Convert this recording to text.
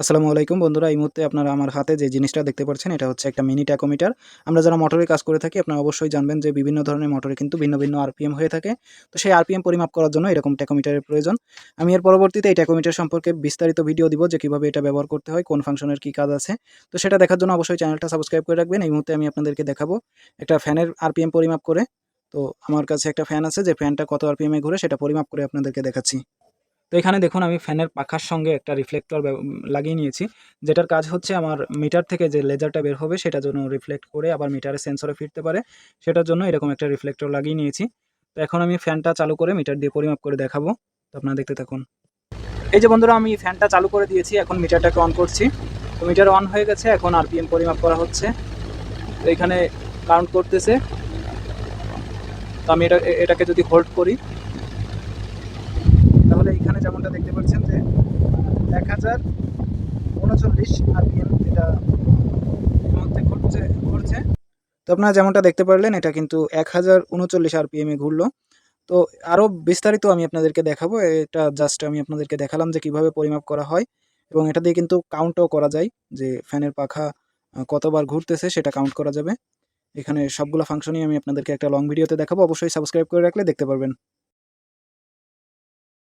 আসসালামু আলাইকুম বন্ধুরা, এই মুহূর্তে আপনারা আমার হাতে যে জিনিসটা দেখতে পাচ্ছেন এটা হচ্ছে একটা মিনি ট্যাকোমিটার। আমরা যারা মোটরে কাজ করে থাকি আপনারা অবশ্যই জানবেন যে বিভিন্ন ধরনের মোটরে কিন্তু ভিন্ন ভিন্ন আরপিএম হয়ে থাকে। তো সেই আরপিএম পরিমাপ করার জন্য এরকম ট্যাকোমিটারের প্রয়োজন। আমি এর পরবর্তীতে এই ট্যাকোমিটার সম্পর্কে বিস্তারিত ভিডিও দিব যে কিভাবে এটা ব্যবহার করতে হয়, কোন ফাংশনের কি কাজ আছে। তো সেটা দেখার জন্য অবশ্যই চ্যানেলটা সাবস্ক্রাইব করে রাখবেন। এই মুহূর্তে আমি আপনাদেরকে দেখাবো একটা ফ্যানের আরপিএম পরিমাপ করে। তো আমার কাছে একটা ফ্যান আছে, যে ফ্যানটা কত আরপিএম এ ঘুরে সেটা পরিমাপ করে আপনাদেরকে দেখাচ্ছি। তো এখানে দেখুন আমি ফ্যানের পাখার সঙ্গে একটা রিফ্লেক্টর লাগিয়ে নিয়েছি, যেটার কাজ হচ্ছে আমার মিটার থেকে যে লেজারটা বের হবে সেটা যেন রিফ্লেক্ট করে আবার মিটারের সেন্সরে ফিরতে পারে, সেটার জন্য এরকম একটা রিফ্লেক্টর লাগিয়ে নিয়েছি। তো এখন আমি ফ্যানটা চালু করে মিটার দিয়ে পরিমাপ করে দেখাবো। তো আপনারা দেখতে থাকুন। এই যে বন্ধুরা, আমি ফ্যানটা চালু করে দিয়েছি, এখন মিটারটাকে অন করছি। তো মিটার অন হয়ে গেছে, এখন আরপিএম পরিমাপ করা হচ্ছে। তো এখানে কাউন্ট করতেছে। তো আমি এটাকে যদি হোল্ড করি তাহলে এখানে যেমনটা দেখতে পাচ্ছেন যে 1039 আরপিএম এটা এর মধ্যে ঘুরছে। তো আপনারা যেমনটা দেখতে পারলেন এটা কিন্তু 1039 আরপিএম এ ঘুরলো। তো আরও বিস্তারিত আমি আপনাদেরকে দেখাবো। এটা জাস্ট আমি আপনাদেরকে দেখালাম যে কিভাবে পরিমাপ করা হয়, এবং এটা দিয়ে কিন্তু কাউন্টও করা যায় যে ফ্যানের পাখা কতবার ঘুরতেছে সেটা কাউন্ট করা যাবে। এখানে সবগুলো ফাংশনই আমি আপনাদেরকে একটা লং ভিডিওতে দেখাবো। অবশ্যই সাবস্ক্রাইব করে রাখলে দেখতে পারবেন।